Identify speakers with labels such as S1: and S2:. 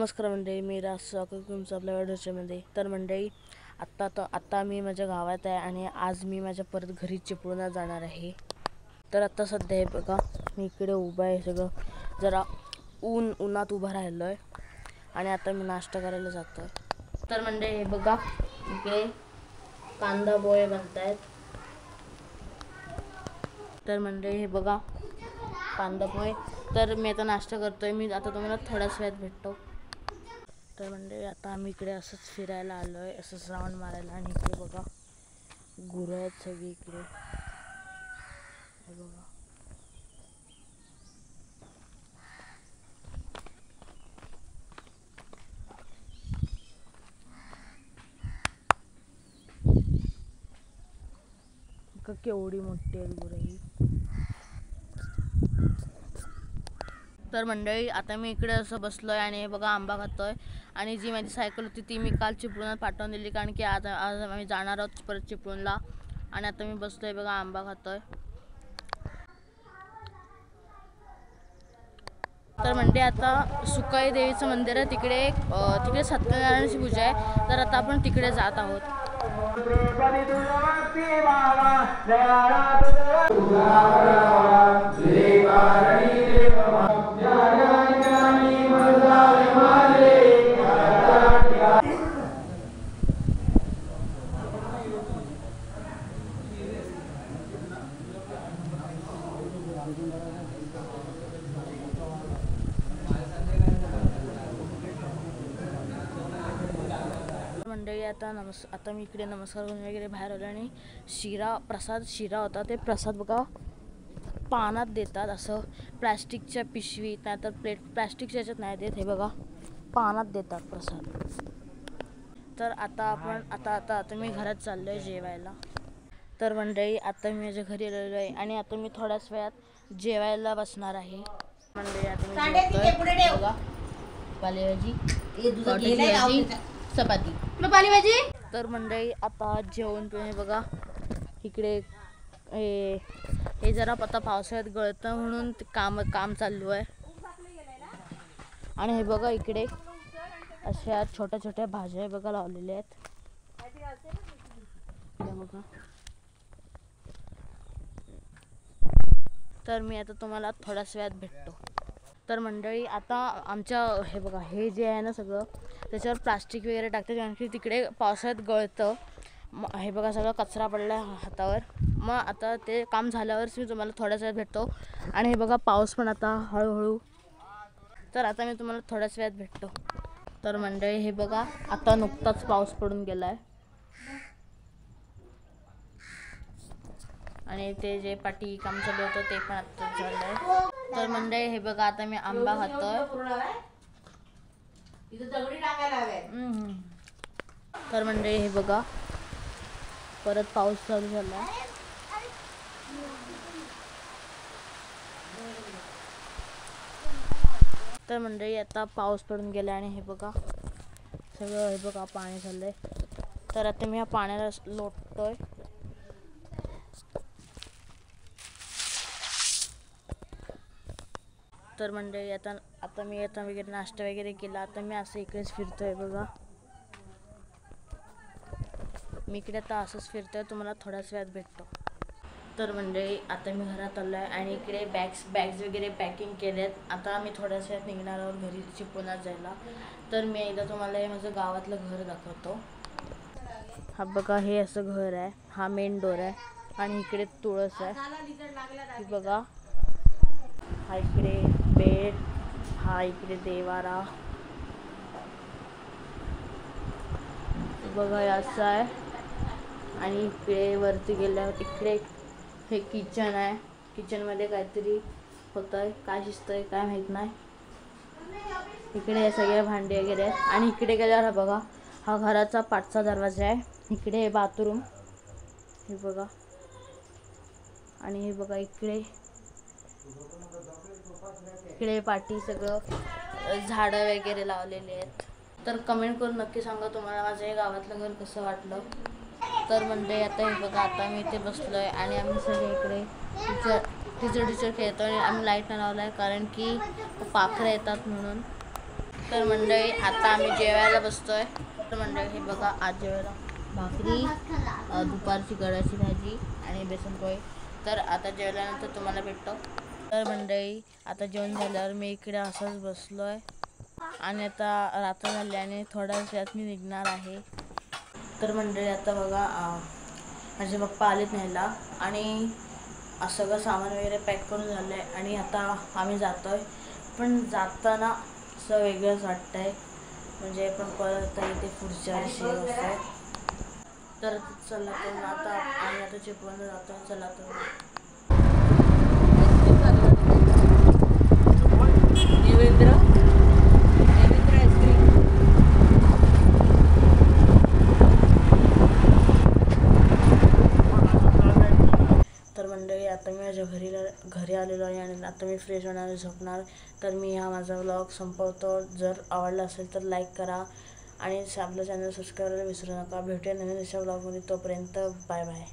S1: नमस्कार मंडळी, मी राज स्वागत तुमचं आपल्या व्हिडिओमध्ये। तर मंडळी, आत्ता मी माझ्या गावात आहे आणि आज मी माझ्या परत घरी चिपळूणला जाणार आहे। तर आता सध्या हे बघा, मी इकडे उभा आहे, सगळं जरा उन्हात उभा राहिलो आहे आणि आता मी नाश्ता करायला जातो आहे। तर मंडळी हे बघा, इकडे कांदा पोहे बनतायत। तर मंडळी हे बघा, कांदा पोहे। तर मी आता नाश्ता करतोय, मी आता तुम्हाला थोड्याच वेळात भेटतो। तर म्हणजे आता आम्ही इकडे असंच फिरायला आलो आहे, असंच राऊंड मारायला। आणि इकडे बघा गुरं आहेत सगळी इकडे, हे बघा। केवढी मोठी आहेत गुरं ही। तर मंडळी, आता मी इकडे असं बसलोय आणि बघा आंबा खातोय। आणि जी माझी सायकल होती ती मी काल चिपळूणात पाठवून दिली, कारण की आज आम्ही जाणार आहोत परत चिपळूणला। आणि आता मी बसलोय बघा, आंबा खातोय। तर म्हणजे आता सुकाई देवीचं मंदिर आहे तिकडे सत्यनारायणाची पूजा आहे। तर आता आपण तिकडे जात आहोत। मंडळी, आता मी इकडे नमस्कार करून वगैरे बाहेर आलो आणि शिरा होता। ते प्रसाद बघा पानात देतात, असं प्लॅस्टिकच्या पिशवीत, नाहीतर प्लॅस्टिकच्या याच्यात नाही देत, हे बघा पानात देतात प्रसाद। तर आता मी घरात चाललोय जेवायला। तर मंडळी, आता मी माझ्या घरी आलेलो आहे आणि आता मी थोड्याच वेळात जेवायला बसणार आहे। मंडळी, आता मी जेवतोय बघा, पालेभाजी, चपाती, पालेभाजी। तर मंडळी, आता जेवण पिणे बघा, इकडे हे जरा आता पावसाळ्यात गळतं म्हणून काम चालू आहे। आणि हे बघा, इकडे अशा छोट्या छोट्या भाज्या बघा लावलेल्या आहेत, बघा। तर मी आता तुम्हाला थोड्याच वेळात भेटतो। तर मंडळी, आता आमच्या हे बघा, हे जे आहे ना सगळं, त्याच्यावर प्लास्टिक वगैरे टाकतात, कारण की तिकडे पावसाळ्यात गळतं। हे बघा, सगळं कचरा पडला हातावर। मग आता ते काम झाल्यावरच मी तुम्हाला थोड्याच वेळात भेटतो। आणि हे बघा, पाऊस पण आता हळूहळू। तर आता मी तुम्हाला थोड्याच वेळात भेटतो। तर मंडळी, हे बघा, आता नुकताच पाऊस पडून गेलाय आणि ते जे पाठी काम चालू होतं ते पण आता झालंय। तर मंडळी, हे बघा, आता मी आंबा खातोय। तर मंडळी, हे बघा, परत पाऊस चालू झाला। तर मंडळी, आता पाऊस पडून गेला आणि हे बघा सगळं, हे बघा पाणी झालंय। तर आता मी या पाण्याला लोटतोय। तर मंडळी, आता मी वगैरे नाश्ता वगैरे केला। आता मी असं इकडेच फिरतोय बघा, मी इकडे आता असंच फिरतोय, तुम्हाला थोड्याच वेळात भेटतो। तर मंडळी, आता मी घरात आलो आहे आणि इकडे बॅग्स वगैरे पॅकिंग केलेत। आता मी थोड्याच वेळात निघणार आहोत घरी चिपळूणात जायला। तर मी एकदा तुम्हाला हे माझं गावातलं घर दाखवतो। हा बघा, हे असं घर आहे, हा मेन डोर आहे आणि इकडे तुळस आहे, ही बघा। हा इकडे बेड, हा इकडे देवारा बघा, असं आहे। आणि इकडे वरती गेल्यावर इकडे हे किचन आहे, किचनमध्ये काहीतरी होतंय, काय शिजतंय काय माहीत नाही। इकडे हे सगळे भांडे वगैरे आहेत आणि इकडे गेल्यावर बघा, हा घराचा पाठचा दरवाजा आहे, इकडे हे बाथरूम, हे बघा। आणि हे बघा, इकडे पाठी सगळं झाडं वगैरे लावलेले आहेत। तर कमेंट करून नक्की सांगा तुम्हाला माझं हे गावातलं घर कसं वाटलं। तर म्हणजे आता हे बघा, आता मी इथे बसलोय आणि आम्ही सगळे इकडे टीचर खेळतो आणि आम्ही लाईट न लावला आहे, कारण की पाखरं येतात म्हणून। तर मंडळी आता आम्ही जेवायला बसतोय. तर मंडळी हे बघा, आज जेवायला भाकरी, दुपारची गळ्याची भाजी आणि बेसन पोळी. तर आता जेवल्यानंतर तुम्हाला भेटतो. तर मंडळी आता जेवण झाल्यावर मी इकडे असंच बसलो आहे आणि आता रात्र झाली आणि थोड्या वेळात मी निघणार आहे. तर मंडळी आता बघा, माझे पप्पा आलेत न्यायला आणि सगळं सामान वगैरे पॅक करून झालं आहे आणि आता आम्ही जातो आहे. पण जाताना असं वेगळंच वाटतं आहे, म्हणजे पण परत इथे पुढच्या वर्षी असतं. तर चला तर आता आम्ही आता चिपळूणला जातो. चला तर देवेंद्र आईस्क्रीम. तर मंडळी आता मी माझ्या घरी आलेलो आहे आणि आता मी फ्रेश होणार आणि झोपणार. तर मी हा माझा व्लॉग संपवतो. जर आवडला असेल तर लाईक करा आणि आपलं चॅनल सबस्क्राईब करायला विसरू नका. भेटूया नवीन अशा व्लॉगमध्ये. तोपर्यंत बाय बाय.